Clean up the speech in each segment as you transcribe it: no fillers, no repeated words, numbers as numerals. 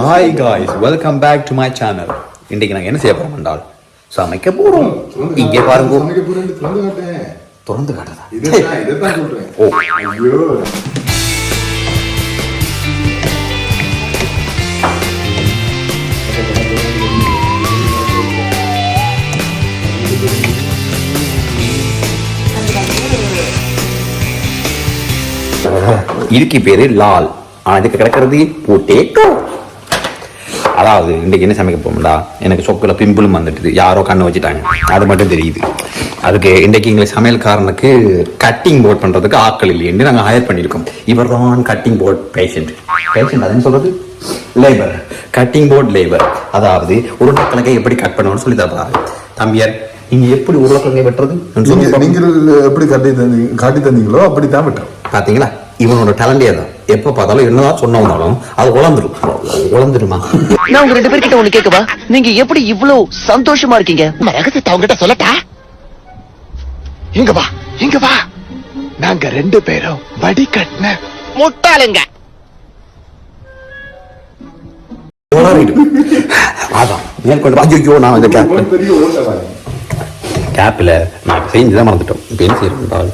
Hi guys, welcome back to my channel. இன்றைக்கு நாங்கள் என்ன செய்ய போறோம் என்றால் சமைக்க போறோம். இங்கே பாருங்க, திறந்து காட்டுறதா? ஓ இதுக்கு பேரு லால். இதுக்கு கிடக்கிறது பொட்டேட்டோ. அதாவது இன்றைக்கு என்ன சமைக்க போகும்டா, எனக்கு சொக்கில் பிம்பிளும் வந்துட்டுது, யாரோ கண்ணு வச்சுட்டாங்க, அது மட்டும் தெரியுது. அதுக்கு இன்றைக்கு எங்களை சமையல்காரனுக்கு கட்டிங் போர்ட் பண்ணுறதுக்கு ஆட்கள் இல்லைன்னு நாங்கள் ஹயர் பண்ணியிருக்கோம். இவர் தான் கட்டிங் போர்ட் பேஷண்ட் அதுன்னு சொல்கிறது லேபர், கட்டிங் போர்ட் லேபர். அதாவது உருளைக்கிழங்கை எப்படி கட் பண்ணணும்னு சொல்லி தர்றாரு. தம்பியார், நீங்க எப்படி உருளைக்கிழங்கை வெட்டுறது நீங்கள் எப்படி காட்டி தந்தீங்களோ அப்படித்தான் வெட்டுறோம். பாத்தீங்களா, இவனோட டேலண்டே தான். எப்ப பார்த்தாலும் என்னதான் சொன்னாலும் அது உழந்துருமா. நான் உங்க 2 பேர்கிட்ட ஒண்ணு கேட்கவா? நீங்க எப்படி இவ்வளவு சந்தோஷமா இருக்கீங்க? ரகசியத்தை அவங்க கிட்ட சொல்லட்டா? இங்க வா. நாங்க 2 பேரும் வடி கட்டின முட்டாளுங்க. அதான் மேற்கொண்டு ஐயோ, நான் வந்து கேப்பில் நான் செஞ்சுதான் மறந்துட்டோம். இப்போ என்ன செய்யறோம்,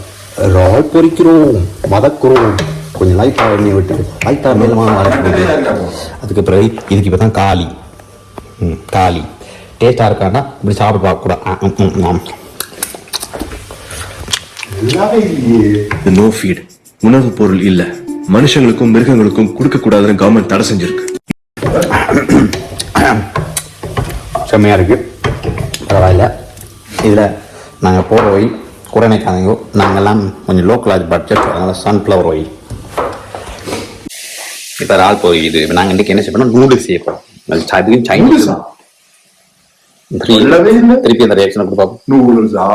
ரால் பொரிக்கிறோம், வதக்குறோம், கொஞ்சம் லைட்டாக எண்ணெய் விட்டு லைட்டாக மேலமாக வதக்குறோம். அதுக்கு பிறகு இதுக்கு இப்போ தான் காலி டேஸ்டாக இருக்கான்னா இப்படி சாப்பிட பார்க்கக்கூடாது. நோ ஃபீட், உணவு பொருள் இல்ல, மனுஷங்களுக்கும் மிருகங்களுக்கும் கொடுக்க கூடாதுன்னு கவர்மெண்ட் தடை செஞ்சிருக்கு. செம்மையா இருக்கு, பரவாயில்ல. இதில் நாங்கள் போகிற ஆயில் குறைனைக்காதீங்க, நாங்கள்லாம் கொஞ்சம் லோக்கலாக பட்ஜெட், அதனால் சன்ஃப்ளவர் ஆயில். இப்போ ரால் போயிடுது. இப்போ நாங்கள் இன்றைக்கி என்ன செய்யணும், நூடுல்ஸ் செய்ய போகிறோம். அதுவும் சைனீஸ். திருப்பி அந்த ரியாக்ஷனை கொடுப்போம். நூடுல்ஸா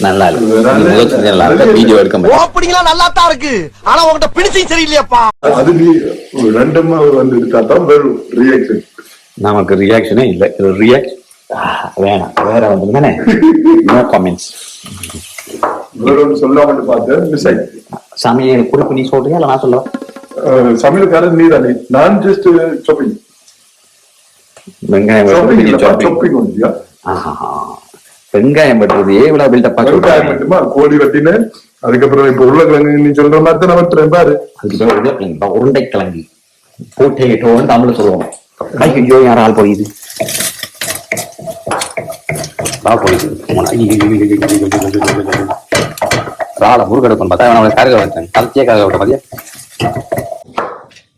நல்லா இருக்கு, நல்லா இருக்கு. வீடியோ எடுக்க ஓப்பனிங்லாம் நல்லா தான் இருக்கு, ஆனா உங்ககிட்ட பிடிச்சும் சரியில்லையாப்பா. அது நீ ரெண்டமா வந்து எடுத்தாதான் வெறும் ரியாக்ஷன். நமக்கு ரியாக்ஷனே இல்லை, ரியாக்ட் வேணாம். வேற வந்து தானே நோ கமெண்ட்ஸ். சொல்லாமட்டு பார்த்தேன், மிஸ் ஆயிடுச்சு. சமையல் குறிப்பு நீ சொல்றியா இல்லை நான் சொல்லுவேன்? சமையல்காரன் நீ தானே, நான் ஜஸ்ட் ஷாப்பிங். வெங்காயம் வெட்டுறது எவ்வளவு பில்டப்பா. வெங்காயம் மட்டுமா, கோழி வெட்டினேன். அதுக்கப்புறம் இப்ப உருளைக்கிழங்கு நீ சொல்ற மாதிரி தான் வெட்டுறேன் பாரு. அதுக்கு உருளைக்கிழங்கு, உருண்டைக்கிழங்கு, போட்டேட்டோன்னு தமிழ்ல சொல்லுவோம். ஐயோ, யார் ஆள் போயிது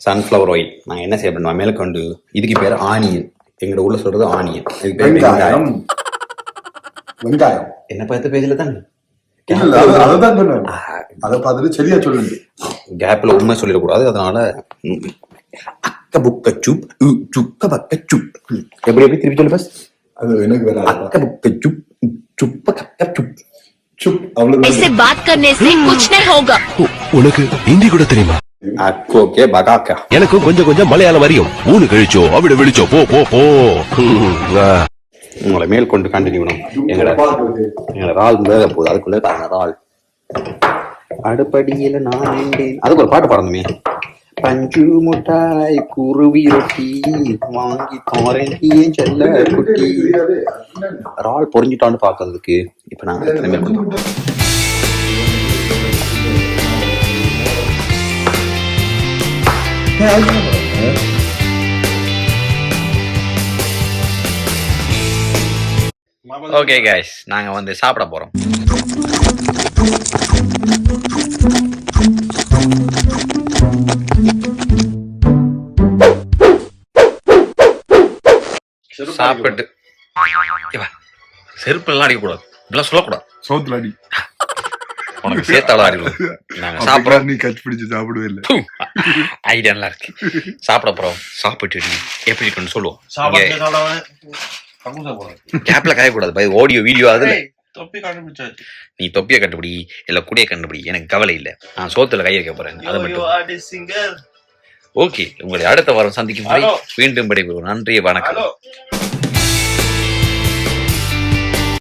சன்ஃபிளவர் ஆயில். நான் என்ன செய்ய பண்ணுவேன், மேற்கொண்டு இதுக்கு பேர் ஆனியன். எங்களோட ஊர்ல சொல்றது ஆனியன். இதுக்கு பேர் வெங்காயம். என்ன பார்த்து பேசல தானே, அதை பார்த்துட்டு சரியா சொல்லுங்க. கேப்ல உண்மை சொல்லிடக்கூடாது. அதனால அக்க புக்க சுப் சுக்க பக்க சுப். எப்படி திருப்பி சொல்லு பஸ். அது எனக்கு வேற அக்க புக்க சுப் சுப்ப கக்க சுப் சுப். அவ்வளவு ऐसे बात करने से कुछ नहीं होगा. உனக்கு ஹிந்தி கூட தெரியுமா? அக்கோகே பகாக்கா. எனக்கும் கொஞ்சம் மலையாளம் அறியும். ஊனு கழிச்சோ அவிட விழிச்சோ போ போ போ. உங்களை மேல் கொண்டு கண்டினியூ பண்ணணும். எங்களை ரால் வேக போகுது, அதுக்குள்ள ரால் அடுப்படியில நான் அதுக்கு ஒரு பாட்டு பாடணுமே. பஞ்சு முட்டாய் குருவி ரொட்டி வாங்கி தாரேன் செல்ல குட்டி. ரால் பொறிஞ்சிட்டான்னு பாக்குறதுக்கு இப்ப நாங்க ஓகே கைஸ், நாங்க வந்து சாப்பிட போறோம். சாப்பிட்டு செருப்பு எல்லாம் அடிக்கக்கூடாது, இதெல்லாம் சொல்லக்கூடாது. சோத்துல அடி, உனக்கு சேர்த்தாலும் அடிக்கலாம். நாங்க சாப்பிடுறோம், நீ கட்சி பிடிச்சு சாப்பிடுவே இல்லை. ஐடியா நல்லா இருக்கு. சாப்பிட போறோம், சாப்பிட்டு எப்படி இருக்குன்னு சொல்லுவோம். கேப்ல காயக்கூடாது பை, ஆடியோ வீடியோ. அதுல நீ தொப்பியை கண்டுபிடி இல்ல குடியை கண்டுபிடி, எனக்கு கவலை இல்லை. நான் சோத்துல கை வைக்க போறேன், அது மட்டும். ஓகே, உங்களை அடுத்த வாரம் சந்திக்கும் வரை மீண்டும் விடைபெறுவோம். நன்றி, வணக்கம்.